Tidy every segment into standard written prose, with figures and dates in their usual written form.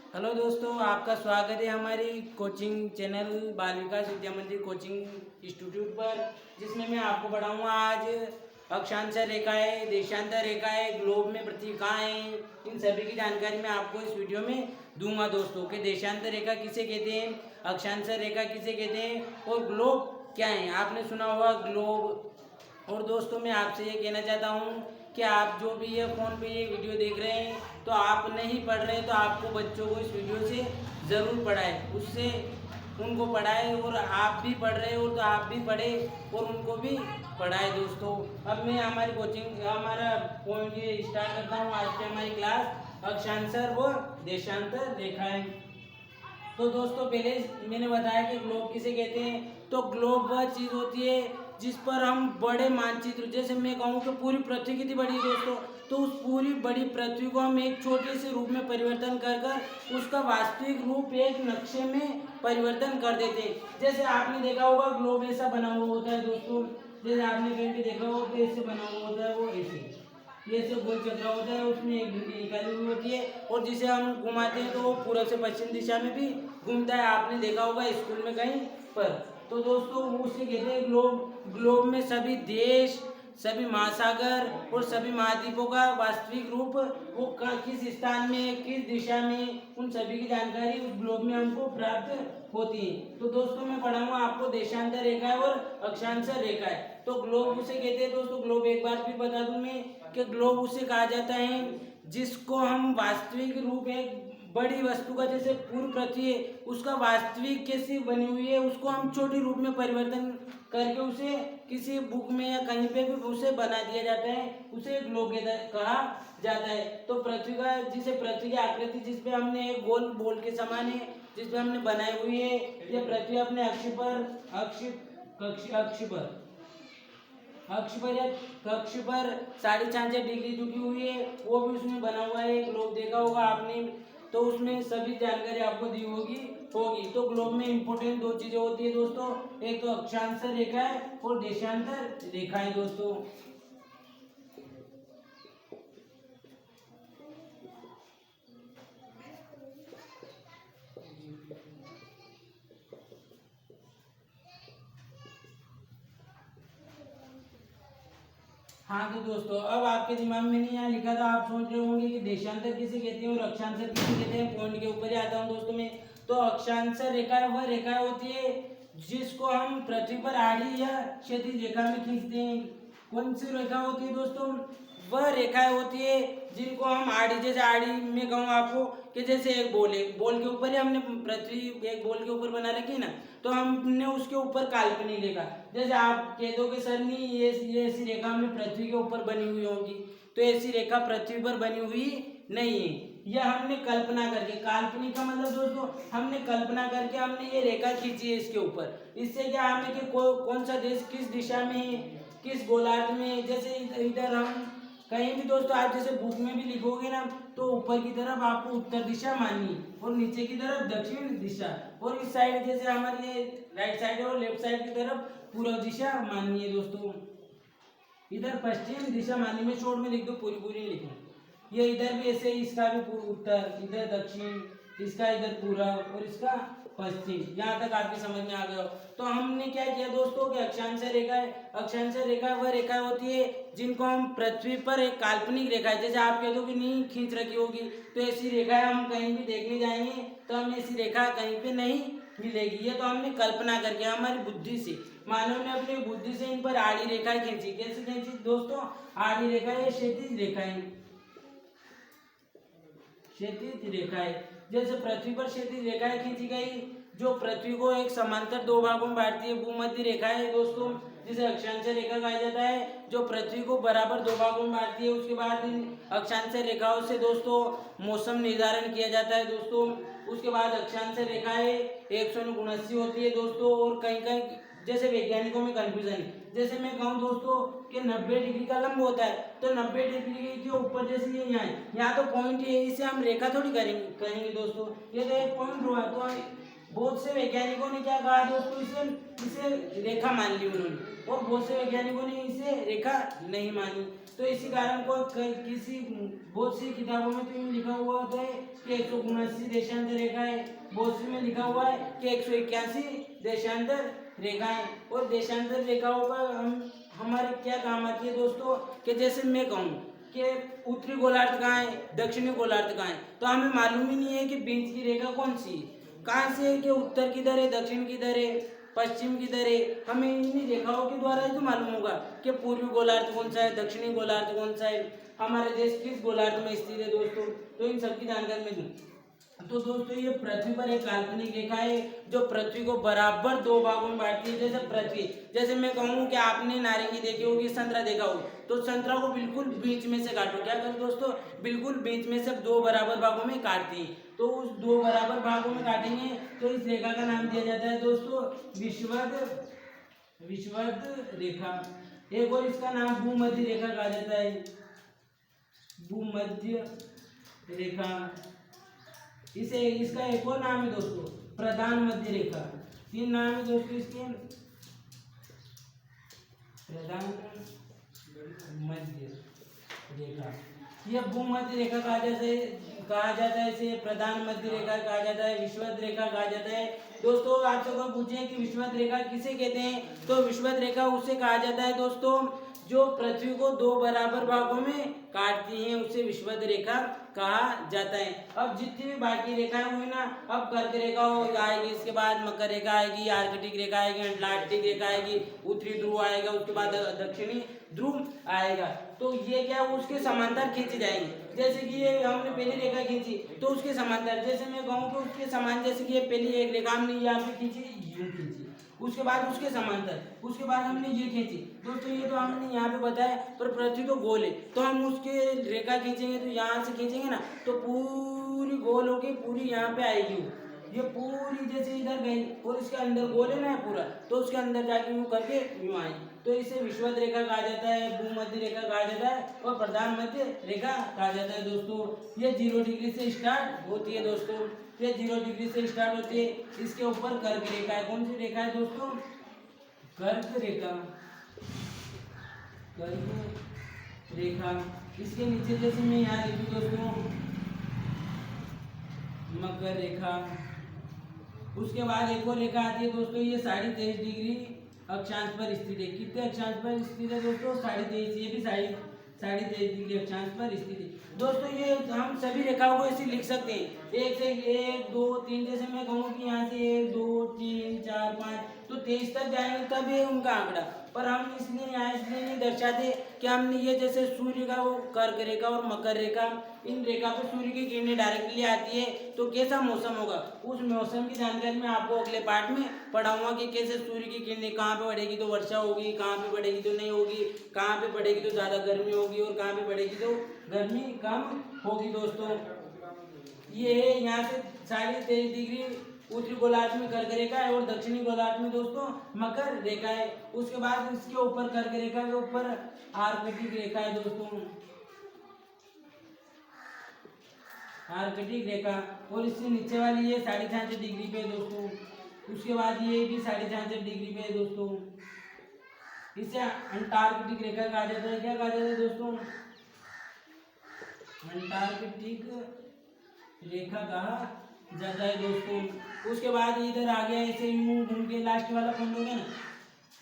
Hello दोस्तों, आपका स्वागत है हमारी कोचिंग चैनल बाल विकास विद्या मंदिर कोचिंग इंस्टीट्यूट पर, जिसमें मैं आपको पढ़ाऊंगा आज अक्षांश रेखाएं, देशांतर रेखाएं, ग्लोब में प्रतीकाएं, इन सभी की जानकारी मैं आपको इस वीडियो में दूंगा दोस्तों। कि देशांतर रेखा किसे कहते हैं, अक्षांश रेखा किसे कहते हैं और ग्लोब क्या है। आपने सुना होगा ग्लोब। और दोस्तों, मैं आपसे ये कहना चाहता हूँ कि आप जो भी ये फ़ोन पे ये वीडियो देख रहे हैं, तो आप नहीं पढ़ रहे तो आपको बच्चों को इस वीडियो से ज़रूर पढ़ाएं, उससे उनको पढ़ाएं। और आप भी पढ़ रहे हो तो आप भी पढ़ें और उनको भी पढ़ाएं दोस्तों। अब मैं हमारी कोचिंग हमारा पॉइंट ये स्टार्ट करता हूँ। आज की हमारी क्लास अक्षांशर व देशांतर रेखाएं। तो दोस्तों, पहले मैंने बताया कि ग्लोब किसे कहते हैं। तो ग्लोब वह चीज़ होती है जिस पर हम बड़े मानचित्र, जैसे मैं कहूँ कि पूरी पृथ्वी कितनी बड़ी है दोस्तों, तो उस पूरी बड़ी पृथ्वी को हम एक छोटे से रूप में परिवर्तन कर कर उसका वास्तविक रूप एक नक्शे में परिवर्तन कर देते हैं। जैसे आपने देखा होगा ग्लोब ऐसा बना हुआ होता है दोस्तों, जैसे आपने कहीं भी देखा होगा कि ऐसे बना हुआ होता है, वो ऐसे ये सब गोल चक्र होता है, उसमें एक घंटी निकाली हुई होती है और जिसे हम घुमाते हैं तो वो पूर्व से पश्चिम दिशा में भी घूमता है। आपने देखा होगा स्कूल में कहीं पर। तो दोस्तों, वो उसे कहते हैं ग्लोब। ग्लोब में सभी देश, सभी महासागर और सभी महाद्वीपों का वास्तविक रूप, वो किस स्थान में, किस दिशा में, उन सभी की जानकारी उस ग्लोब में हमको प्राप्त होती है। तो दोस्तों, मैं पढ़ाऊंगा आपको देशांतर रेखा और अक्षांश रेखा है। तो ग्लोब उसे कहते हैं दोस्तों। ग्लोब एक बार फिर बता दूं मैं कि ग्लोब उसे कहा जाता है जिसको हम वास्तविक रूप, एक बड़ी वस्तु का, जैसे पूरी पृथ्वी है उसका वास्तविक कैसी बनी हुई है उसको हम छोटी रूप में परिवर्तन करके उसे किसी बुक में या कहीं पे भी उसे बना दिया जाता है, उसे ग्लोब कहा जाता है। तो पृथ्वी का, जिसे पृथ्वी की आकृति जिस पे हमने एक गोल बोल के समान है जिस पे हमने बनाई हुई है, ये पृथ्वी अपने अक्ष पर 66.5 डिग्री झुकी हुई है, वो भी उसमें बना हुआ है। ग्लोब देखा होगा आपने, तो उसमें सभी जानकारी आपको दी होगी। तो ग्लोब में इंपॉर्टेंट दो चीजें होती है दोस्तों, एक तो अक्षांश रेखा है और देशांतर रेखा है दोस्तों। हाँ तो दोस्तों, अब आपके दिमाग में नहीं यहाँ लिखा था, आप सोच रहे होंगे कि देशांतर किसे कहते हैं और अक्षांतर किसे कहते हैं। पॉइंट के ऊपर ही आता हूँ दोस्तों मैं। तो अक्षांतर रेखा वह रेखा होती है जिसको हम पृथ्वी पर आड़ी या क्षैतिज रेखा में खींचते हैं। कौन सी रेखा होती है दोस्तों, वह रेखाएं होती है जिनको हम आड़ी, जैसे आड़ी में कहूँ आपको कि जैसे एक बॉल है, बॉल के ऊपर ही हमने पृथ्वी एक बॉल के ऊपर बना रखी है ना, तो हमने उसके ऊपर काल्पनिक रेखा, जैसे आप कह दो कि सर नहीं ये ऐसी रेखा हमने पृथ्वी के ऊपर बनी हुई होगी, तो ऐसी रेखा पृथ्वी पर बनी हुई नहीं है। यह हमने कल्पना करके, काल्पनिक का मतलब दोस्तों हमने कल्पना करके हमने ये रेखा खींची है इसके ऊपर। इससे क्या हमें कि कौन सा देश किस दिशा में है, किस गोलार्ध में। जैसे इधर हम कहीं भी दोस्तों, आप जैसे बुक में भी लिखोगे ना, तो ऊपर की तरफ आपको उत्तर दिशा माननी और नीचे की तरफ दक्षिण दिशा, और इस साइड जैसे हमारी ये राइट साइड और लेफ्ट साइड की तरफ पूर्व दिशा माननी है दोस्तों। इधर पश्चिम दिशा माननी, में शॉर्ट में लिख दो, पूरी पूरी लिखो। ये इधर भी ऐसे, इसका भी उत्तर, इधर दक्षिण, इसका इधर पूरब और इसका पश्चिम। यहाँ तक आपकी समझ में आ गया हो। तो हमने क्या किया दोस्तों कि अक्षांश रेखा है, अक्षांश रेखा वह रेखा होती है जिनको हम पृथ्वी पर एक काल्पनिक रेखा है, जैसे आप कह दो कि नहीं खींच रखी होगी, तो ऐसी रेखा हम कहीं भी देखने जाएंगे तो हमें ऐसी रेखा कहीं पे नहीं मिलेगी। ये तो हमने कल्पना करके, हमारी बुद्धि से, मानव ने अपनी बुद्धि से इन पर आड़ी रेखाएं खींची। कैसे खींची दोस्तों, आड़ी रेखा है, क्षैतिज रेखाएं, क्षैतिज रेखाएं, जैसे पृथ्वी पर क्षैतिज रेखाएं खींची गई जो पृथ्वी को एक समांतर दो भागों में बांटती है। भूमध्य रेखा है दोस्तों, जिसे अक्षांश रेखा कहा जाता है, जो पृथ्वी को बराबर दो भागों में बांटती है। उसके बाद इन अक्षांश रेखाओं से दोस्तों मौसम निर्धारण किया जाता है दोस्तों। उसके बाद अक्षांश रेखाएं 179 होती है दोस्तों, और कहीं कहीं जैसे वैज्ञानिकों में कंफ्यूजन है, जैसे मैं कहूँ दोस्तों कि 90 डिग्री का लंब होता है, तो 90 डिग्री के ऊपर जैसे ये यहाँ तो पॉइंट है, इसे हम रेखा थोड़ी करेंगे दोस्तों, ये तो एक पॉइंट हुआ। तो बहुत से वैज्ञानिकों ने क्या कहा दोस्तों, इसे रेखा मान ली उन्होंने, और बहुत से वैज्ञानिकों ने इसे रेखा नहीं मानी। तो इसी कारण को किसी बहुत सी किताबों में तो यूँ लिखा हुआ होता है कि 179 देशांतर रेखाएं, बहुत सी में लिखा हुआ है कि 181 देशांतर रेखाएं। और देशांतर रेखाओं का हमारे क्या काम आती है दोस्तों, कि जैसे मैं कहूँ कि उत्तरी गोलार्ध कहाँ है, दक्षिणी गोलार्ध कहाँ है, तो हमें मालूम ही नहीं है कि बीच की रेखा कौन सी है, कहाँ से है, कि उत्तर किधर है, दक्षिण किधर है, पश्चिम किधर है। हमें इन्हीं रेखाओं के द्वारा ही तो मालूम होगा कि पूर्वी गोलार्ध कौन सा है, दक्षिणी गोलार्ध कौन सा है, हमारे देश किस गोलार्ध में स्थित है दोस्तों। तो इन सबकी जानकारी मैं दूँ तो दोस्तों ये पृथ्वी पर एक काल्पनिक रेखा है जो पृथ्वी को बराबर दो भागों में बांटती है। जैसे पृथ्वी, जैसे मैं कहूँ कि आपने नारंगी देखी होगी, संतरा देखा हो, तो संतरा को बिल्कुल बीच में से काटो, क्या करो दोस्तों, बिल्कुल बीच में से दो बराबर भागों में काटती है। तो उस दो बराबर भागों में काटेंगे तो इस रेखा का नाम दिया जाता है दोस्तों विषुवत रेखा। एक और इसका नाम भूमध्य रेखा कहा जाता है, भूमध्य रेखा। इसे इसका एक और नाम है दोस्तों प्रधान मध्य रेखा। तीन नाम है दोस्तों इसके, प्रधान मध्य रेखा, यह भूमध्य रेखा कहा जाता है, इसे प्रधान मध्य रेखा कहा जाता है, विषुवत रेखा कहा जाता है। दोस्तों आपसे कोई पूछे कि विषुवत रेखा किसे कहते हैं, तो विषुवत रेखा उसे कहा जाता है दोस्तों जो पृथ्वी को दो बराबर भागों में काटती है, उसे विषुवत रेखा कहा जाता है। अब जितनी भी बाकी रेखाएं हुई ना, अब कर्क रेखा आएगी, इसके बाद मकर रेखा आएगी, आर्कटिक रेखा आएगी, अटलांटिक रेखा आएगी, उत्तरी ध्रुव आएगा, उसके बाद दक्षिणी ध्रुव आएगा। तो ये क्या उसके समांतर खींचे जाएंगे। जैसे कि ये हमने पहली रेखा खींची तो उसके समांतर, जैसे मैं कहूँ कि उसके समान, जैसे कि ये पहली एक रेखा हमने यहाँ पे खींची, यूं खींची, उसके बाद उसके समांतर, उसके बाद हमने ये खींची। दोस्तों ये तो हमने यहाँ पे बताया, पर पृथ्वी तो गोल है, तो हम उसके रेखा खींचेंगे तो यहाँ से खींचेंगे ना, तो पूरी गोल होके पूरी यहाँ पे आएगी। ये पूरी जैसे इधर गई और इसके अंदर गोल है ना पूरा, तो उसके अंदर जाके यूँ करके यूँ आई, तो इसे विषुवत रेखा कहा जाता है, भूमध्य रेखा कहा जाता है और प्रधान मध्य रेखा कहा जाता है। दोस्तों ये 0 डिग्री से स्टार्ट होती है दोस्तों, ये 0 डिग्री से स्टार्ट होती है। इसके ऊपर कर्क रेखा है, कौन सी रेखा है दोस्तों, कर्क रेखा, कर्क रेखा। इसके नीचे जैसे मैं यहाँ लिखूँ दोस्तों मकर रेखा। उसके बाद एक और रेखा आती है दोस्तों, ये 23.5 डिग्री अक्षांश पर स्थित है। कितने अक्षांश पर स्थित है दोस्तों, 23.5, ये भी 23.5 डिग्री अक्षांश पर स्थित है। दोस्तों ये हम सभी रेखाओं को ऐसे लिख सकते हैं, एक से 1 2 3, जैसे मैं कहूँ कि यहाँ से 1 2 3 4 5 तो 23 तक जाएंगे तब ये उनका आंकड़ा, पर हम इसलिए यहाँ इसलिए नहीं दर्शाते कि हमने ये जैसे सूर्य का वो कर्क रेखा और मकर रेखा, इन रेखा पर सूर्य की किरणें डायरेक्टली आती है, तो कैसा मौसम होगा, उस मौसम की जानकारी मैं आपको अगले पार्ट में पढ़ाऊंगा कि कैसे सूर्य की किरणें कहाँ पे पड़ेगी तो वर्षा होगी, कहाँ पे पड़ेगी तो नहीं होगी, कहाँ पे पड़ेगी तो ज़्यादा गर्मी होगी और कहाँ पे पड़ेगी तो गर्मी कम होगी। दोस्तों ये यहाँ से 23.5 डिग्री उत्तरी गोलार्ध में कर्क रेखा है और दक्षिणी गोलार्ध में दोस्तों मकर रेखा है। उसके बाद इसके ऊपर कर्क रेखा के ऊपर आर्कटिक रेखा है दोस्तों, आर्कटिक रेखा, और इससे नीचे वाली ये 66.5 डिग्री पे है दोस्तों। उसके बाद ये भी 66.5 डिग्री पे है दोस्तों। इसे अंटार्कटिक रेखा कहा जाता है। क्या कहा जाता है दोस्तों, अंटार्कटिक रेखा कहा जाता है दोस्तों। उसके बाद इधर आ गया, ऐसे यूं घूम के लास्ट वाला पॉइंट हो गया ना,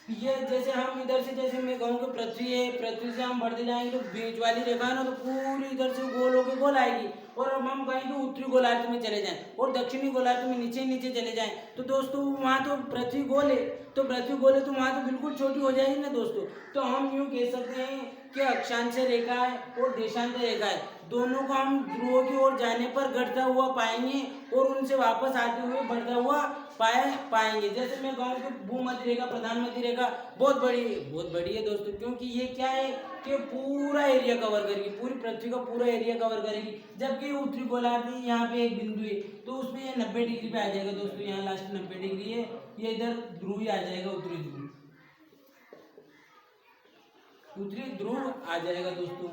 ये जैसे हम इधर से, जैसे मैं कहूँ कि पृथ्वी है, पृथ्वी से हम बढ़ते जाएंगे तो बीच वाली रेखा है ना, तो पूरी इधर से गोल होके गोल आएगी, और अब हम कहीं तो उत्तरी गोलार्ध में चले जाएं और दक्षिणी गोलार्ध में नीचे नीचे चले जाएं, तो दोस्तों वहाँ तो पृथ्वी गोल है, तो पृथ्वी गोल है तो वहाँ तो बिल्कुल छोटी हो जाएगी ना दोस्तों। तो हम यूँ कह सकते हैं कि अक्षांश रेखा है और देशांतर रेखा है, दोनों को हम ध्रुवों की ओर जाने पर घटता हुआ पाएंगे और उनसे वापस आते हुए बढ़ता हुआ पाएंगे। जैसे मैं कहूँ कि भूमध्य रेखा, प्रधान मध्य रेखा बहुत बड़ी है दोस्तों, क्योंकि ये क्या है कि पूरा एरिया कवर करेगी, पूरी पृथ्वी का पूरा एरिया कवर करेगी। जबकि उत्तरी गोलार्ध में यहाँ पे एक बिंदु है, तो उसमें ये 90 डिग्री पे आ जाएगा दोस्तों, यहाँ लास्ट 90 डिग्री है, ये इधर ध्रुव ही आ जाएगा, उत्तरी ध्रुव आ जाएगा दोस्तों,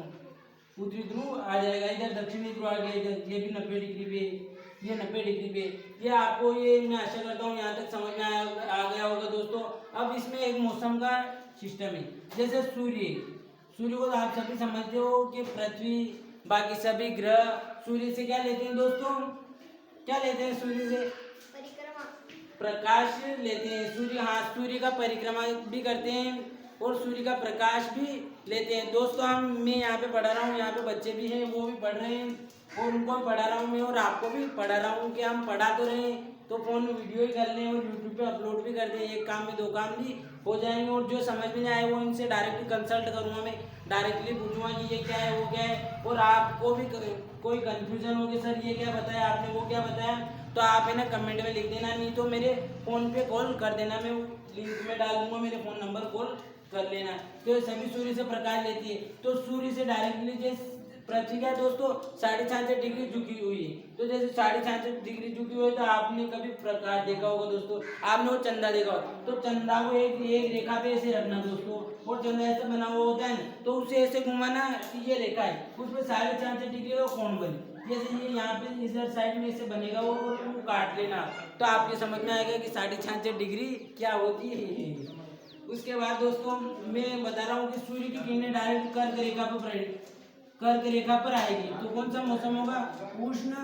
उत्तरी ध्रुव आ जाएगा। इधर दक्षिणी ध्रुव आ गया, इधर ये भी 90 डिग्री पे, ये 90 डिग्री पे। ये आपको, ये मैं आशा करता हूँ यहाँ तक समझ में आ गया होगा दोस्तों। अब इसमें एक मौसम का सिस्टम है, जैसे सूर्य सूर्य को तो आप सभी समझते हो कि पृथ्वी बाकी सभी ग्रह सूर्य से क्या लेते हैं दोस्तों, क्या लेते हैं सूर्य से, परिक्रमा, प्रकाश लेते हैं। सूर्य, हाँ, सूर्य का परिक्रमा भी करते हैं और सूर्य का प्रकाश भी लेते हैं। दोस्तों मैं यहाँ पे पढ़ा रहा हूँ, यहाँ पे बच्चे भी हैं, वो भी पढ़ रहे हैं और उनको भी पढ़ा रहा हूँ मैं, और आपको भी पढ़ा रहा हूँ कि हम पढ़ा तो रहे हैं तो फ़ोन में वीडियो ही कर लें और यूट्यूब पे अपलोड भी कर दें, एक काम में दो काम भी हो जाएंगे। और जो समझ में नहीं आए वो इनसे डायरेक्टली कंसल्ट करूँगा, मैं डायरेक्टली पूछूंगा कि ये क्या है वो क्या है, और आपको भी कोई कन्फ्यूजन हो कि सर ये क्या बताया आपने, वो क्या बताया, तो आप है ना कमेंट में लिख देना, नहीं तो मेरे फ़ोन पे कॉल कर देना, मैं लिंक में डाल दूंगा, मेरे फ़ोन नंबर कॉल कर लेना। तो सभी सूर्य से प्रकाश लेती है, तो सूर्य से डायरेक्टली जैसे पृथ्वी क्या दोस्तों 66.5 डिग्री झुकी हुई है, तो जैसे 66.5 डिग्री झुकी हुई है, तो आपने कभी प्रकाश देखा होगा दोस्तों, आपने वो चंदा देखा होगा, तो चंदा को एक रेखा पे ऐसे रखना दोस्तों, और चंदा ऐसे बना हुआ होता है, तो उसे ऐसे घुमाना कि ये रेखा है, उसमें 66.5 डिग्री का कोण बने, जैसे ये यहाँ पे इधर साइड में ऐसे बनेगा वो काट लेना, तो आपके समझ में आएगा कि 66.5 डिग्री क्या होती है। उसके बाद दोस्तों मैं बता रहा हूँ कि सूर्य की किरणें डायरेक्ट कर्क रेखा पर आएगी, तो कौन सा मौसम होगा, उष्ण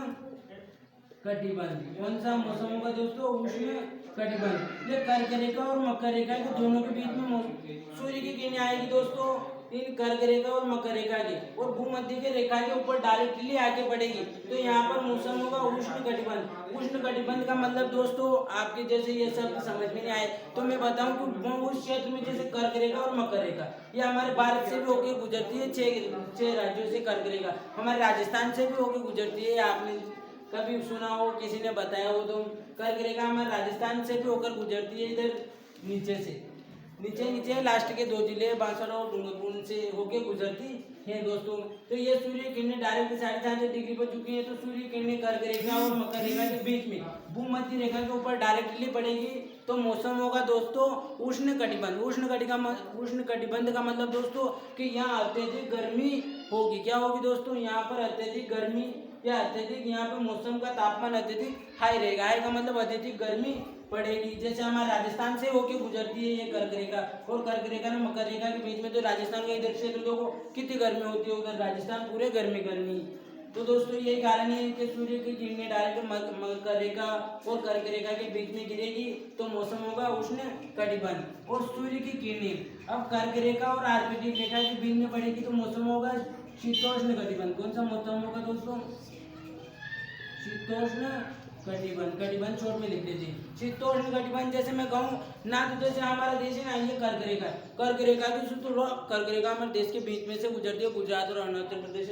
कटिबंध। कौन सा मौसम होगा दोस्तों, उष्ण कटिबंध। ये कर्क रेखा और मकर रेखा के दोनों के बीच में सूर्य की किरणें आएगी दोस्तों, इन कर्क रेखा और मकर रेखा के और भूमध्य के रेखा के ऊपर डायरेक्टली आगे बढ़ेगी, तो यहाँ पर मौसम होगा उष्ण कटिबंध। उष्ण कटिबंध का मतलब दोस्तों आपके जैसे ये सब समझ में नहीं आए तो मैं बताऊं कि उस क्षेत्र में जैसे कर्क रेखा और मकर रेखा ये हमारे भारत से भी होके गुजरती है, छह राज्यों से कर्क रेखा हमारे राजस्थान से भी होके गुजरती है। आपने कभी सुना हो, किसी ने बताया हो, तो कर्क रेखा हमारे राजस्थान से भी होकर गुजरती है, इधर नीचे से नीचे लास्ट के 2 जिले बांसवाड़ा और डूंगरपुर से होके गुजरती है दोस्तों। तो ये सूर्य किरणें डायरेक्ट 66.5 डिग्री पर चुकी है, तो सूर्य किरणें कर्क रेखा और मकर रेखा के बीच में भूमध्य रेखा के ऊपर डायरेक्टली पड़ेगी, तो मौसम होगा दोस्तों उष्ण कटिबंध। उष्ण कटिबंध का मतलब दोस्तों कि यहाँ अत्यधिक गर्मी होगी। क्या होगी दोस्तों, यहाँ पर अत्यधिक गर्मी या अत्यधिक यहाँ पर मौसम का तापमान अत्यधिक हाई रहेगा। हाई का मतलब अत्यधिक गर्मी पड़ेगी, जैसे हमारे राजस्थान से होके गुजरती है ये कर्क रेखा, और कर्क रेखा और मकर रेखा के बीच में तो राजस्थान के इधर क्षेत्र देखो कितनी गर्मी होती है, उधर राजस्थान पूरे गर्मी। तो दोस्तों यही कारण है कि सूर्य की किरणें डायरेक्ट मकर रेखा और कर्क रेखा के बीच में गिरेगी, तो मौसम होगा उष्ण कटिबंध। और सूर्य की किरणें अब कर्क रेखा और आर्कटिक रेखा के बीच में पड़ेगी, तो मौसम होगा शीतोष्ण कटिबंध। कौन सा मौसम होगा दोस्तों, शीतोष्ण कटिबंध शॉर्ट में लिख लीजिए। शीतोष्ण कटिबंध जैसे मैं कहूँ ना, तो जैसे हमारा देश है ना, ये कर्क रेखा की तो कर्क रेखा हमारे देश के बीच में से गुजरती है, गुजरात और अरुणाचल प्रदेश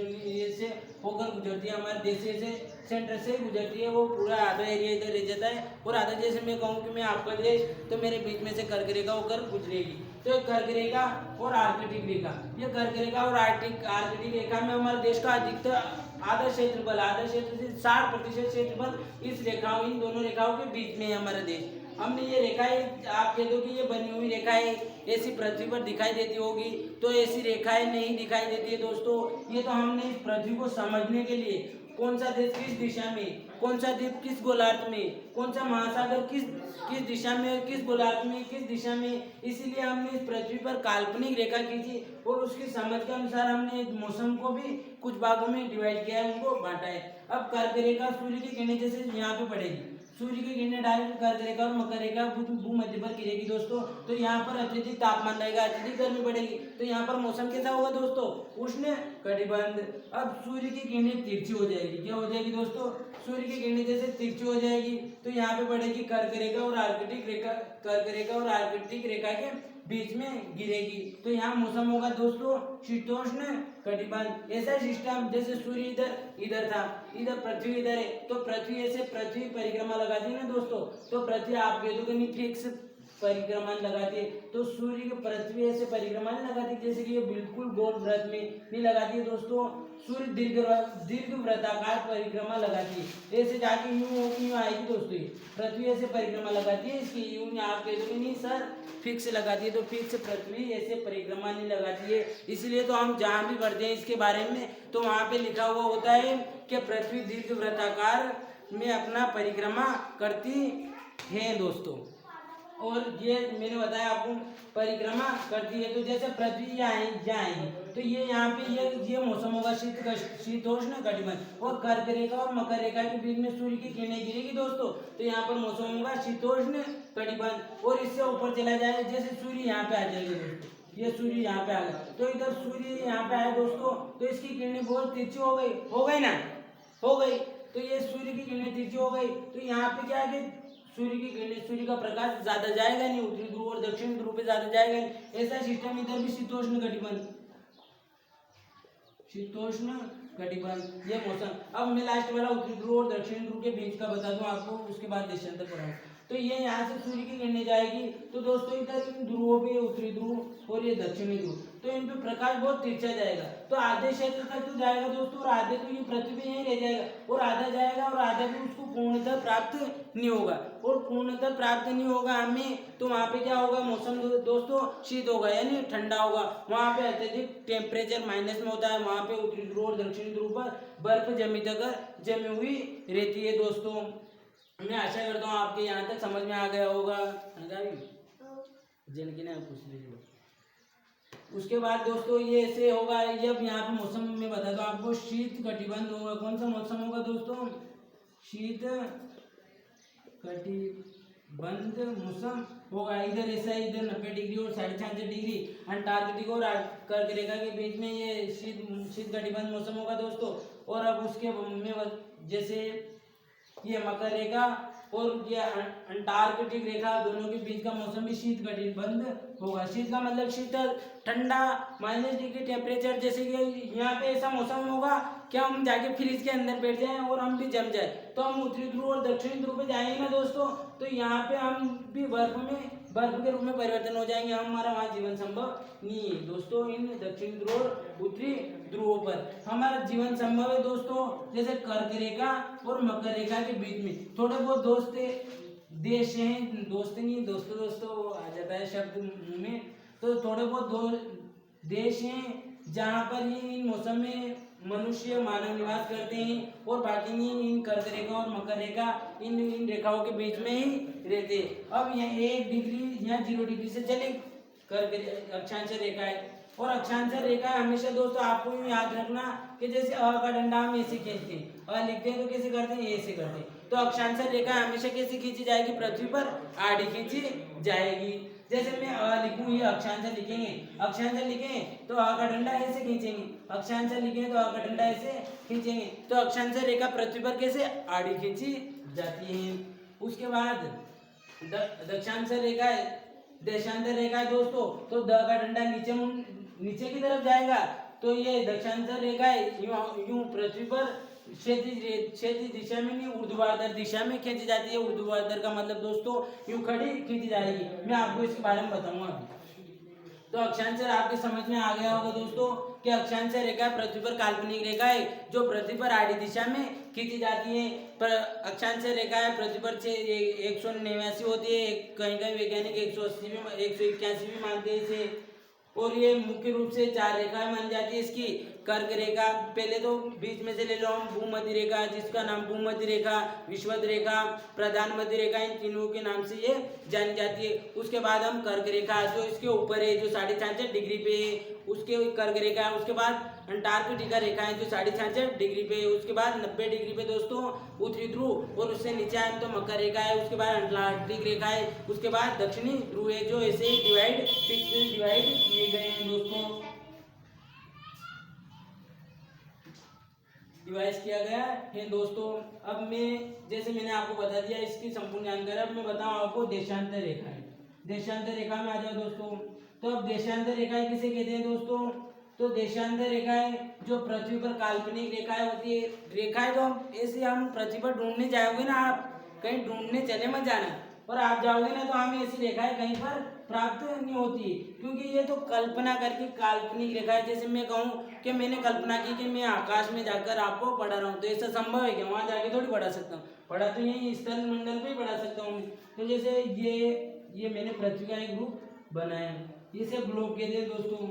से होकर गुजरती है, हमारे देश से सेंटर से गुजरती है, वो पूरा आधा एरिया इधर रह जाता है, और आधा जैसे मैं कहूँ कि मैं आपका देश, तो मेरे बीच में से कर्क रेखा होकर गुजरेगी। तो कर्क रेखा और आर्कटिक रेखा, ये कर्क रेखा और आर्कटिक रेखा में हमारे देश का अधिकतर आधा क्षेत्र से 60% क्षेत्रफल इस रेखाओं, इन दोनों रेखाओं के बीच में है हमारा देश। हमने ये रेखाएं, आप कह दो कि ये बनी हुई रेखाएं ऐसी पृथ्वी पर दिखाई देती होगी, तो ऐसी रेखाएं नहीं दिखाई देती है दोस्तों। ये तो हमने इस पृथ्वी को समझने के लिए कौन सा देश किस दिशा में, कौन सा द्वीप किस गोलार्ध में, कौन सा महासागर किस दिशा में, किस गोलार्ध में, किस दिशा में, इसीलिए हमने इस पृथ्वी पर काल्पनिक रेखा खींची और उसकी समझ के अनुसार हमने मौसम को भी कुछ भागों में डिवाइड किया है, उनको बांटा है। अब कर्क रेखा सूर्य की किरणें जैसे यहाँ पे पड़ेगी, सूर्य की किरणें डायरेक्ट कर्क रेखा और मकर रेखा भूमध्य पर गिरेगी दोस्तों, तो यहाँ पर अत्यधिक तापमान रहेगा, अत्यधिक गर्मी पड़ेगी, तो यहाँ पर मौसम कैसा होगा दोस्तों, उष्ण कटिबंध। अब सूर्य की किरणें तिरछी हो जाएगी, क्या हो जाएगी दोस्तों, सूर्य की किरणें जैसे तिरछी हो जाएगी, तो यहाँ पे पड़ेगी कर्क रेखा और आर्कटिक रेखा के बीच में गिरेगी, तो यहाँ मौसम होगा दोस्तों शीतोष्ण कटिबंध। ऐसा सिस्टम जैसे सूर्य इधर था, इधर पृथ्वी इधर है, तो पृथ्वी ऐसे पृथ्वी परिक्रमा लगाती है ना दोस्तों, तो पृथ्वी आप कह दो कि फिक्स परिक्रमा लगाती है, तो सूर्य की पृथ्वी ऐसे परिक्रमा नहीं लगाती जैसे कि ये बिल्कुल गोल वृत्त में नहीं लगाती है दोस्तों। सूर्य दीर्घ वृत्ताकार परिक्रमा लगाती है, ऐसे जाके यूं आएगी दोस्तों। पृथ्वी ऐसे परिक्रमा लगाती है, इसकी यूं आप कह दो कि नहीं सर फिक्स लगाती है, तो फिक्स पृथ्वी ऐसे परिक्रमा नहीं लगाती है। इसलिए तो हम जहाँ भी पढ़ते हैं इसके बारे में, तो वहाँ पे लिखा हुआ होता है कि पृथ्वी दीर्घ वृत्ताकार में अपना परिक्रमा करती है दोस्तों। और ये मैंने बताया आपको परिक्रमा करती है। तो जैसे पृथ्वी यहाँ आएगी तो ये यहाँ पे ये मौसम होगा शीतोष्ण कटिबंध, और कर्क रेखा और मकर रेखा के बीच में सूर्य की किरणें गिरेगी दोस्तों, तो यहाँ पर मौसम होगा शीतोष्ण कटिबंध। और इससे ऊपर चला जाएगा, जैसे सूर्य यहाँ पे आ जाएगा दोस्तों, ये सूर्य यहाँ पे आ गया, तो इधर सूर्य यहाँ पे आया दोस्तों, तो इसकी किरणें बहुत तिरछी हो गई ना, हो गई। तो ये सूर्य की किरणें तिरछी हो गई, तो यहाँ पे क्या है कि सूर्य की किरणें, सूर्य का प्रकाश ज्यादा जाएगा नहीं, उत्तरी ध्रुव और दक्षिण ध्रुव पे ज्यादा जाएगा नहीं। ऐसा सिस्टम इधर भी शीतोष्ण कटिबंध, शीतोष्ण कटिबंध ये मौसम। अब मैं लास्ट वाला उत्तरी ध्रुव और दक्षिण ध्रुव के बीच का बता दूं आपको, उसके बाद देशांतर पढ़ाऊं। तो ये यहाँ से सूर्य की किरणें जाएगी, तो दोस्तों इधर इन ध्रुवों पे उत्तरी ध्रुव और ये दक्षिणी ध्रुव, तो इन पे प्रकाश बहुत तिरछा जाएगा, तो आधे क्षेत्र तक तो जाएगा दोस्तों, और आधे तो ये पृथ्वी पे यहीं रह जाएगा, और आधा जाएगा और आधा भी उसको पूर्णतः प्राप्त नहीं होगा, और पूर्णतः प्राप्त नहीं होगा हमें, तो वहाँ पे क्या होगा, मौसम दोस्तों शीत होगा यानी ठंडा होगा, वहाँ पे अत्यधिक टेम्परेचर माइनस में होता है, वहाँ पे उत्तरी ध्रुव और दक्षिणी ध्रुव पर बर्फ जमी हुई रहती है दोस्तों। मैं आशा करता हूँ आपके यहाँ तक समझ में आ गया होगा, जिनकी ना पूछ लीजिए। उसके बाद दोस्तों ये ऐसे होगा, जब यहाँ पे मौसम में बता दो आपको, शीत कटिबंध होगा। कौन सा मौसम होगा दोस्तों, शीत कटिबंध मौसम होगा। इधर ऐसा, इधर 90 डिग्री और 66.5 डिग्री अंटार्कटिक और कर्क रेखा के बीच में ये शीत कटिबंध मौसम होगा दोस्तों। और अब उसके में जैसे ये मकर रेखा और ये अंटार्कटिक रेखा, दोनों के बीच का मौसम भी शीत कटिबंध होगा। शीत का मतलब शीतल, ठंडा, -डिग्री टेम्परेचर, जैसे कि यहाँ पे ऐसा मौसम होगा कि हम जाके फ्रिज के अंदर बैठ जाएं और हम भी जम जाए, तो हम उत्तरी ध्रुव और दक्षिणी ध्रुव पे जाएंगे ना दोस्तों, तो यहाँ पे हम भी बर्फ के रूप में परिवर्तन हो जाएंगे, हमारा वहाँ जीवन संभव नहीं है दोस्तों। इन दक्षिण ध्रुव और उत्तरी ध्रुवों पर हमारा जीवन संभव है दोस्तों। जैसे कर्क रेखा और मकर रेखा के बीच में थोड़े बहुत देश हैं, दोस्त नहीं, दोस्तों आ जाता है शब्द मुंह में, तो थोड़े बहुत देश हैं जहाँ पर ये इन मौसम में मनुष्य मानव निवास करते हैं, और बाकी नहीं, इन कर्क रेखा और मकर रेखा इन रेखाओं के बीच में ही रहते हैं। अब यहाँ 1 डिग्री या 0 डिग्री से चले कर्क अक्षांश रेखा है, और अक्षांश रेखा हमेशा दोस्तों आपको याद रखना कि जैसे अ का डंडा हम ऐसे खींचते हैं, अ लिखते हैं तो कैसे करते हैं, ऐसे करते हैं, तो अक्षांश रेखा हमेशा कैसे खींची जाएगी, पृथ्वी पर आड़ी खींची जाएगी। जैसे मैं अ लिखूं, ये अक्षांश लिखेंगे, अक्षांश लिखेंगे तो अ का डंडा ऐसे खींचेंगे, अक्षांश लिखेंगे तो अ का डंडा ऐसे खींचेंगे, तो अक्षांश रेखा पृथ्वी पर कैसे आड़ी खींची जाती है। उसके बाद दक्षांश रेखा है, देशांतर रेखा है दोस्तों, तो द का डंडा नीचे की तरफ जाएगा, तो ये दक्षांतर रेखा है यूं पृथ्वी पर क्षैतिज दिशा में नहीं, ऊर्ध्वाधर दिशा में खींची जाती है। ऊर्ध्वाधर का मतलब दोस्तों यूं खड़ी खींची जाएगी, मैं आपको इसके बारे में बताऊंगा अभी। तो अक्षांश आपके समझ में आ गया होगा दोस्तों कि अक्षांश रेखा पृथ्वी पर काल्पनिक रेखा है जो पृथ्वी पर आड़ी दिशा में खींची जाती है। पर अक्षांश रेखा है पृथ्वी पर 189 होती है, कहीं कहीं वैज्ञानिक 180 भी 181 भी मानते हैं इसे। और ये मुख्य रूप से 4 रेखाएं मानी जाती है इसकी। कर्क रेखा, पहले तो बीच में से ले लो हम, भूमध्य रेखा जिसका नाम भूमध्य रेखा, विषुवत रेखा, प्रधान मध्य रेखा, इन तीनों के नाम से ये जानी जाती है। उसके बाद हम कर्क रेखा जो इसके ऊपर है, जो 66.5 डिग्री पे है, उसके कर्क रेखा है। उसके बाद अंटार्कटिका रेखा है जो 66.5 डिग्री पे है। उसके बाद 90 डिग्री पे दोस्तों उत्तरी ध्रुव, और उससे नीचे आए तो मकर रेखा है। उसके बाद अंटार्कटिक रेखा है। उसके बाद दक्षिणी ध्रुव है, जो ऐसे डिवाइड किए गए हैं दोस्तों, डिवाइस किया गया है दोस्तों। अब मैं जैसे मैंने आपको बता दिया इसकी संपूर्ण जानकारी, अब मैं बताऊं आपको देशांतर रेखाएं। देशांतर रेखा में आ जाओ दोस्तों। तो अब देशांतर रेखाएं किसे कहते हैं दोस्तों, तो देशांतर रेखाएं जो पृथ्वी पर काल्पनिक रेखाएं होती है, रेखाएं तो ऐसे हम पृथ्वी पर ढूंढने जाओगे ना, आप कहीं ढूंढने चले मत जाना, और आप जाओगे ना तो हमें ऐसी रेखाएं कहीं पर प्राप्त नहीं होती, क्योंकि ये तो कल्पना करके काल्पनिक रेखा है। जैसे मैं कहूँ कि मैंने कल्पना की कि मैं आकाश में जाकर आपको पढ़ा रहा हूँ, तो ऐसा संभव है कि वहाँ जाके थोड़ी पढ़ा सकता हूँ, पढ़ा तो यही स्थल मंडल पे ही पढ़ा सकता हूँ। तो जैसे ये मैंने पृथ्वी का एक ग्रुप बनाया, इसे ग्लोब कहते हैं दोस्तों।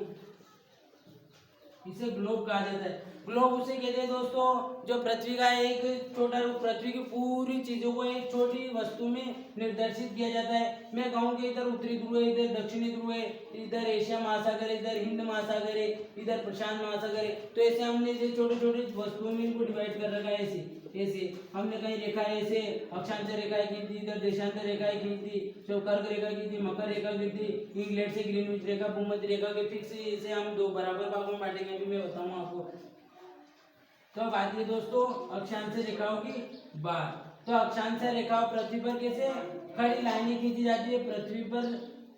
इसे ग्लोब कहा जाता है। ग्लोब उसे कहते हैं दोस्तों जो पृथ्वी का एक छोटा रूप, पृथ्वी की पूरी चीजों को एक छोटी वस्तु में निर्देशित किया जाता है। मैं कहूँ कि इधर उत्तरी ध्रुव है, इधर दक्षिणी ध्रुव है, इधर एशिया महासागर है, इधर हिंद महासागर है, इधर प्रशांत महासागर है। तो ऐसे हमने इसे छोटे छोटे वस्तुओं में इनको डिवाइड कर रखा है। ऐसे हमने कहीं रेखा ऐसे अक्षांश रेखाएं खींच दी, इधर देशांतर रेखाएं खींच दी, कर्क रेखा खींच दी, मकर रेखा खींच दी, इंग्लैंड से ग्रीनविच रेखा, भूमध्य रेखा के फिक्स इसे हम दो बराबर भागों में बांटेंगे। अभी मैं बताऊँ आपको। तो अब आती है दोस्तों अक्षांश रेखाओं की बात। तो अक्षांश रेखाओं पृथ्वी पर कैसे खड़ी लाइनें खींची जाती है, पृथ्वी पर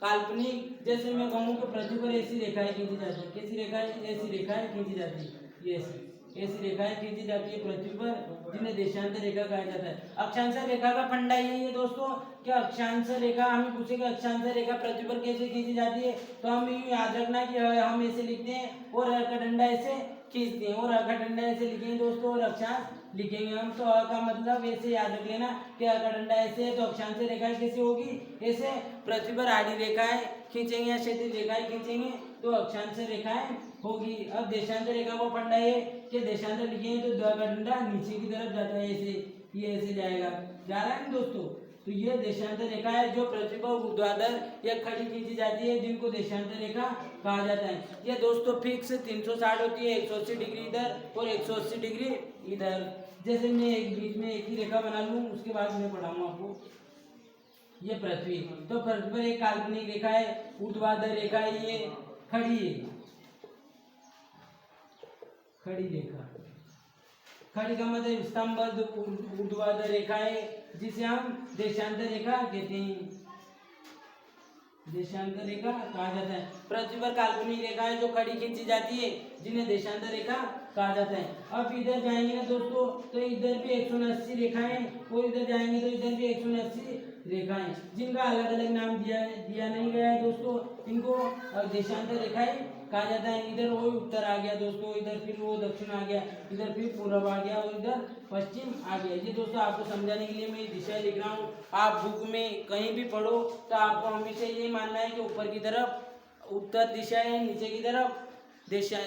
काल्पनिक, जैसे मैं कहूँ कि पृथ्वी पर ऐसी रेखाएं खींची जाती है। कैसी रेखाएं? ऐसी रेखाएं खींची जाती है, ये ऐसी रेखाएं खींची जाती है पृथ्वी पर, जिन्हें देशांतर रेखा कहा जाता है। अक्षांश रेखा का फंडा यही है दोस्तों कि अक्षांश रेखा, हमें पूछेगा अक्षांश रेखा पृथ्वी पर कैसे खींची जाती है, तो हमें याद रखना कि हम ऐसे लिखते हैं और अ का डंडा ऐसे खींचते हैं, और अ का डंडा ऐसे लिखेंगे दोस्तों, और अक्षांश लिखेंगे हम। तो अ का मतलब ऐसे याद रख लेना कि अ का डंडा ऐसे है, तो अक्षांश रेखाएं कैसे होगी, ऐसे पृथ्वी पर आड़ी रेखाएं खींचेंगे या क्षैतिज रेखाएं खींचेंगे तो अक्षांश रेखाएं होगी। अब देशांतर रेखा को फंडा है कि देशांतर लिखेंगे तो द का डंडा नीचे की तरफ जाता है, ऐसे ये ऐसे जाएगा, जा रहा है ना दोस्तों। तो ये देशांतर रेखा है जो पृथ्वी पर ऊर्ध्वाधर या खड़ी खींची जाती है, जिनको देशांतर रेखा कहा जाता है। ये दोस्तों फिक्स 360 होती है, 180 डिग्री इधर और 180 डिग्री इधर। जैसे मैं एक बीच में एक ही रेखा बना लूँ, उसके बाद मैं पढ़ाऊंगा आपको। ये पृथ्वी, तो पृथ्वी पर एक काल्पनिक रेखा है, ऊर्ध्वाधर रेखा है, ये खड़ी है, खड़ी रेखा। खड़ी का मतलब स्तंभबद्ध ऊर्ध्वाधर रेखा है, जिसे हम देशांतर रेखा कहते हैं, देशांतर रेखा कहा जाता है। पृथ्वी पर काल्पनिक रेखा है जो खड़ी खींची जाती है, जिन्हें देशांतर रेखा कहा जाता है। अब इधर जाएंगे ना दोस्तों, तो इधर भी 180 रेखाएं, और इधर जाएंगे तो इधर भी 180 रेखाएं, जिनका अलग अलग नाम दिया नहीं गया है दोस्तों। इनको देशांतर रेखाएं कहा जाता है। इधर वो उत्तर आ गया दोस्तों, इधर फिर वो दक्षिण आ गया, इधर फिर पूर्व आ गया, और इधर पश्चिम आ गया। ये दोस्तों आपको समझाने के लिए मैं दिशा लिख रहा हूँ। आप बुक में कहीं भी पढ़ो तो आपको हमेशा ये मानना है कि ऊपर की तरफ उत्तर दिशा है, नीचे की तरफ दिशा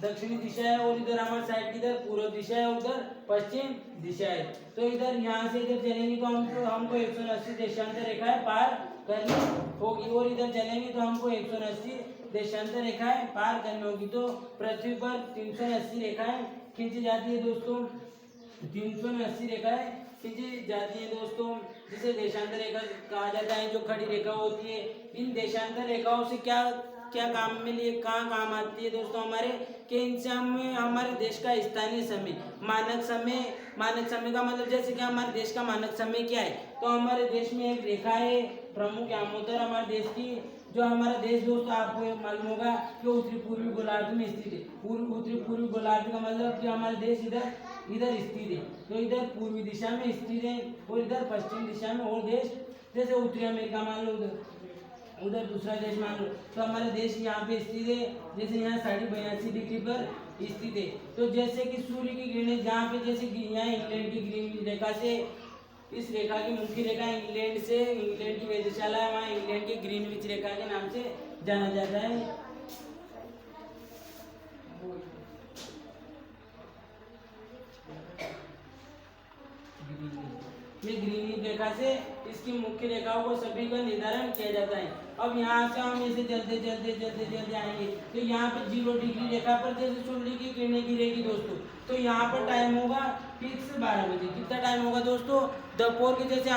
दक्षिणी दिशा है, और इधर हमारे साइड की इधर पूर्व दिशा है, उधर पश्चिम दिशा है। तो इधर यहाँ से इधर चलेंगे तो हमको 180 देशांतर रेखाएं पार करनी होगी, और इधर चलेंगे तो हमको 180 देशांतर रेखाएं पार करनी होगी। तो पृथ्वी पर 380 रेखाएं खींची जाती है दोस्तों, 380 रेखाएं खींची जाती है दोस्तों, जिसे देशांतर रेखा कहा जाता है, जो खड़ी रेखा होती है। इन देशांतर रेखाओं से क्या क्या काम में लिए कहाँ काम आती है दोस्तों हमारे, कि इनसे हमें हमारे देश का स्थानीय समय, मानक समय का मतलब, जैसे कि हमारे देश का मानक समय क्या है, तो हमारे देश में एक रेखा है प्रमुख यामोत्तर हमारे देश की। जो हमारा देश दोस्तों आपको मालूम होगा कि उत्तरी पूर्वी गोलार्ध में स्थित है। उत्तरी पूर्वी गोलार्ध का मतलब कि हमारा देश इधर स्थित है, तो इधर पूर्वी दिशा में स्थित है, और इधर पश्चिम दिशा में और देश, जैसे उत्तरी अमेरिका मान लो, उधर दूसरा देश मान लो, तो हमारा देश यहाँ पे स्थित है, जैसे यहाँ 82.5 डिग्री पर स्थित है। तो जैसे कि सूर्य की किरणें जहाँ पे, जैसे कि यहाँ इंग्लैंड की ग्रीन रेखा से, इस रेखा की मुख्य रेखा इंग्लैंड की वेधशाला है, वहाँ इंग्लैंड की ग्रीनविच रेखा के नाम से जाना जाता है। ये ग्रीनविच रेखा से इसकी मुख्य रेखाओं को सभी का निर्धारण किया जाता है। अब यहाँ से हम ऐसे चलते आएंगे, तो यहाँ पे 0 डिग्री रेखा पर जैसे सूर्य की किरणें गिरेगी दोस्तों, तो यहाँ पर टाइम होगा फिक्स 12 बजे। कितना टाइम होगा दोस्तों? दोपहर के, जैसे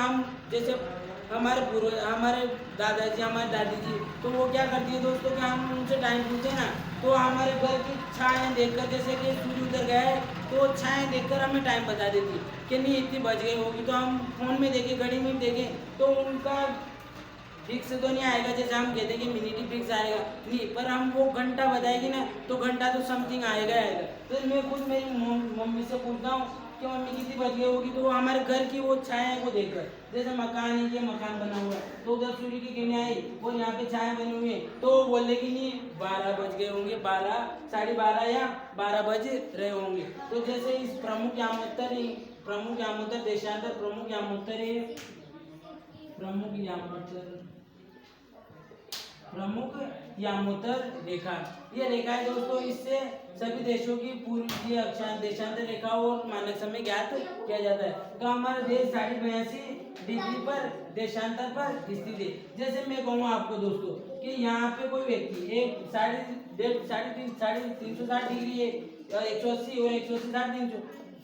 हमारे दादाजी, हमारे दादी जी, तो वो क्या करती है दोस्तों कि हम उनसे टाइम पूछते हैं ना, तो हमारे घर की छाया देखकर, जैसे कि सूर्य उतर गया है तो छाया देखकर हमें टाइम बता देती कि नहीं इतनी बज गई होगी। तो हम फोन में देखें, घड़ी में देखें, तो उनका फिक्स तो नहीं आएगा, जैसे हम कहते हैं कि मिनट ही फिक्स आएगा नहीं, पर हम वो घंटा बताएगी ना, तो घंटा तो समथिंग आएगा। तो मैं खुद मेरी मम्मी से पूछता हूँ कि मम्मी कितनी बज गई होगी, तो वो हमारे घर की वो छाया को देखकर, जैसे मकान है, ये मकान बना हुआ है, तो उधर सूर्य की किरणें आई और यहाँ पे छाया बनी हुई है, तो बोले कि नहीं 12 बज गए होंगे, 12, 12:30 या 12 बज रहे होंगे। तो जैसे इस प्रमुख यामोत्तर देशांतर प्रमुख यामोत्तर प्रमुख यामोत्तर रेखा। ये रेखा है दोस्तों, इससे सभी देशों की पूर्वी अक्षांश देशांतर रेखा और मानक समय ज्ञात किया जाता है। तो हमारा देश 82.82 पर देशांतर पर स्थित है। जैसे मैं कहूँ आपको दोस्तों कि यहाँ पे कोई व्यक्ति एक 360 डिग्री है, 180 और 180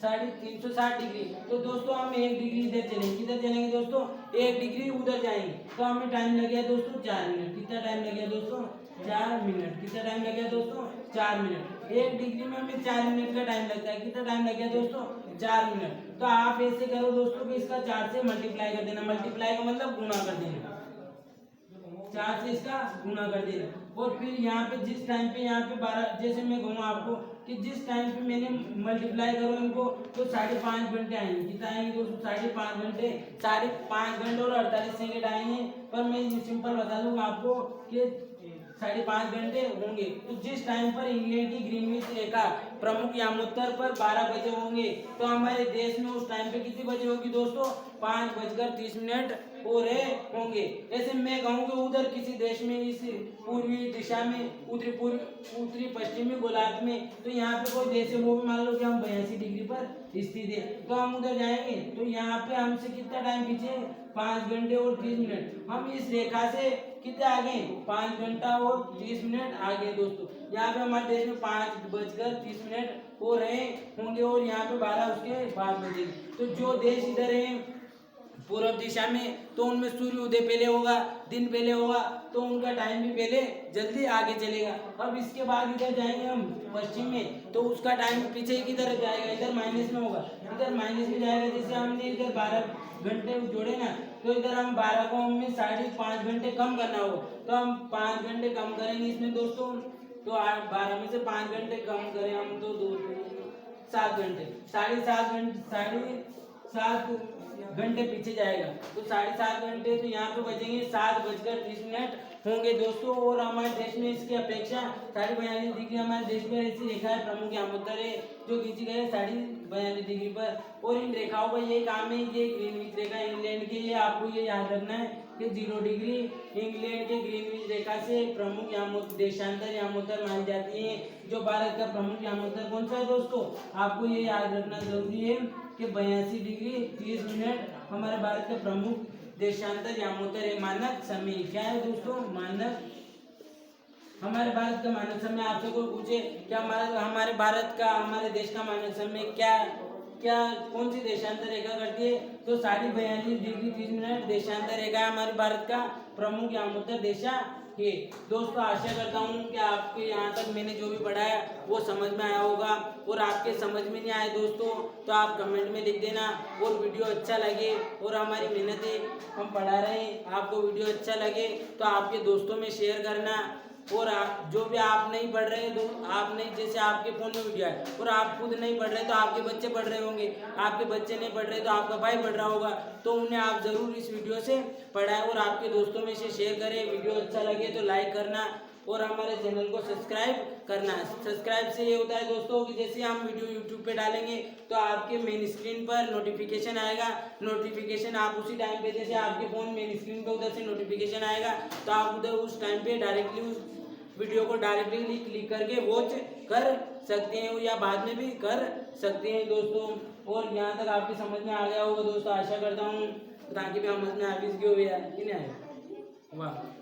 360 डिग्री। तो दोस्तों हम 1 डिग्री इधर चलेंगे, किधर चलेंगे दोस्तों, 1 डिग्री उधर जाएंगे। तो हमें टाइम लग गया दोस्तों 4 मिनट। कितना टाइम लग गया दोस्तों, 4 मिनट। कितना टाइम लग गया दोस्तों, 4 मिनट। 1 डिग्री में हमें 4 मिनट का टाइम लगता है। कितना टाइम लग गया दोस्तों, 4 मिनट। तो आप ऐसे करो दोस्तों कि इसका 4 से मल्टीप्लाई कर देना। मल्टीप्लाई का मतलब गुणा कर देना, 4 से इसका गुणा कर देना। और फिर यहाँ पे जिस टाइम पे यहाँ पे 12, जैसे मैं कहूँ आपको कि जिस टाइम पे मैंने मल्टीप्लाई करो इनको तो 5.5 घंटे आएंगे। कितना आएंगे दोस्तों, 5.5 घंटे। 5.5 घंटे और 48 सेकंड आएंगे। पर मैं सिंपल बता दूंगा आपको कि 5.5 घंटे होंगे। तो जिस टाइम पर इंग्लैंड की ग्रीनविच रेखा प्रमुख यामोत्तर पर 12 बजे होंगे, तो हमारे देश में उस टाइम पे कितने बजे होगी दोस्तों, 5:30 हो रहे होंगे। ऐसे मैं कहूँ कि उधर किसी देश में इस पूर्वी दिशा में उत्तरी पश्चिमी गोलार्ध में, तो यहाँ पे कोई देश है, वो भी मान लो कि हम 82 डिग्री पर स्थित है, तो हम उधर जाएंगे। तो यहाँ पे हमसे कितना टाइम पीछे, 5 घंटे और 30 मिनट। हम इस रेखा से कितने आगे, 5 घंटा और 30 मिनट आगे दोस्तों। यहाँ पे हमारे देश में 5:30 हो रहे होंगे और यहाँ पे 12 उसके बाद बजे। तो जो देश इधर है पूर्व दिशा में, तो उनमें सूर्य उदय पहले होगा, दिन पहले होगा, तो उनका टाइम भी पहले जल्दी आगे चलेगा। अब इसके बाद इधर जाएंगे हम पश्चिम में, तो उसका टाइम पीछे की तरफ जाएगा, इधर माइनस में होगा, इधर माइनस में जाएगा। जैसे हमने इधर 12 घंटे जोड़े ना, तो इधर हम 12 को हमें 5.5 घंटे कम करना होगा। तो हम 5 घंटे कम करेंगे इसमें दोस्तों, तो 12 में से 5 घंटे कम करें हम तो 7 घंटे, 7.5 घंटे पीछे जाएगा। तो 7.5 घंटे, तो यहाँ पे बचेंगे 7:30 होंगे दोस्तों। और हमारे देश में इसकी अपेक्षा 42.5 डिग्री हमारे देश में ऐसी रेखा है प्रमुख यामोत्तर है जो खींची गई है 42.5 डिग्री पर। और इन रेखाओं का यही काम है, ये ग्रीनविच रेखा इंग्लैंड की, ये आपको ये याद रखना है कि 0 डिग्री इंग्लैंड के ग्रीनविच रेखा से प्रमुख यामोत्तर देशांतर यामोत्तर मानी जाती है। जो भारत का प्रमुख यामोत्तर कौन सा है दोस्तों, आपको ये याद रखना जरूरी है कि 82 डिग्री 30 मिनट हमारे भारत के प्रमुख देशांतर यामोत्तर है। मानक समय क्या है दोस्तों, मानक, हमारे भारत का मानक समय, आपसे कोई पूछे क्या हमारे भारत का, हमारे देश का मानक समय क्या कौन सी देशांतर रेखा करती है, तो 42.5 डिग्री 30 मिनट देशांतर रेखा हमारे भारत का प्रमुख यामोत्तर देशा है। दोस्तों आशा करता हूँ कि आपको यहाँ तक मैंने जो भी पढ़ाया वो समझ में आया होगा। और आपके समझ में नहीं आए दोस्तों तो आप कमेंट में लिख देना। और वीडियो अच्छा लगे, और हमारी मेहनत है, हम पढ़ा रहे हैं, आपको वीडियो अच्छा लगे तो आपके दोस्तों में शेयर करना। और आप जो भी आप नहीं पढ़ रहे तो आप नहीं, जैसे आपके फ़ोन में वीडियो है और आप खुद नहीं पढ़ रहे तो आपके बच्चे पढ़ रहे होंगे, आपके बच्चे नहीं पढ़ रहे तो आपका भाई पढ़ रहा होगा, तो उन्हें आप ज़रूर इस वीडियो से पढ़ाएं और आपके दोस्तों में से शेयर करें। वीडियो अच्छा लगे तो लाइक करना और हमारे चैनल को सब्सक्राइब करना। सब्सक्राइब से ये होता है दोस्तों कि जैसे हम वीडियो यूट्यूब पे डालेंगे तो आपके मेन स्क्रीन पर नोटिफिकेशन आएगा। नोटिफिकेशन आप उसी टाइम पे, जैसे आपके फ़ोन मेन स्क्रीन पे उधर से नोटिफिकेशन आएगा तो आप उधर उस टाइम पे डायरेक्टली उस वीडियो को डायरेक्टली क्लिक करके वॉच कर सकते हैं या बाद में भी कर सकते हैं दोस्तों। और यहाँ तक आपकी समझ में आ गया होगा दोस्तों, आशा करता हूँ, ताकि भी समझ में आ भी गया कि नहीं आया। वाह।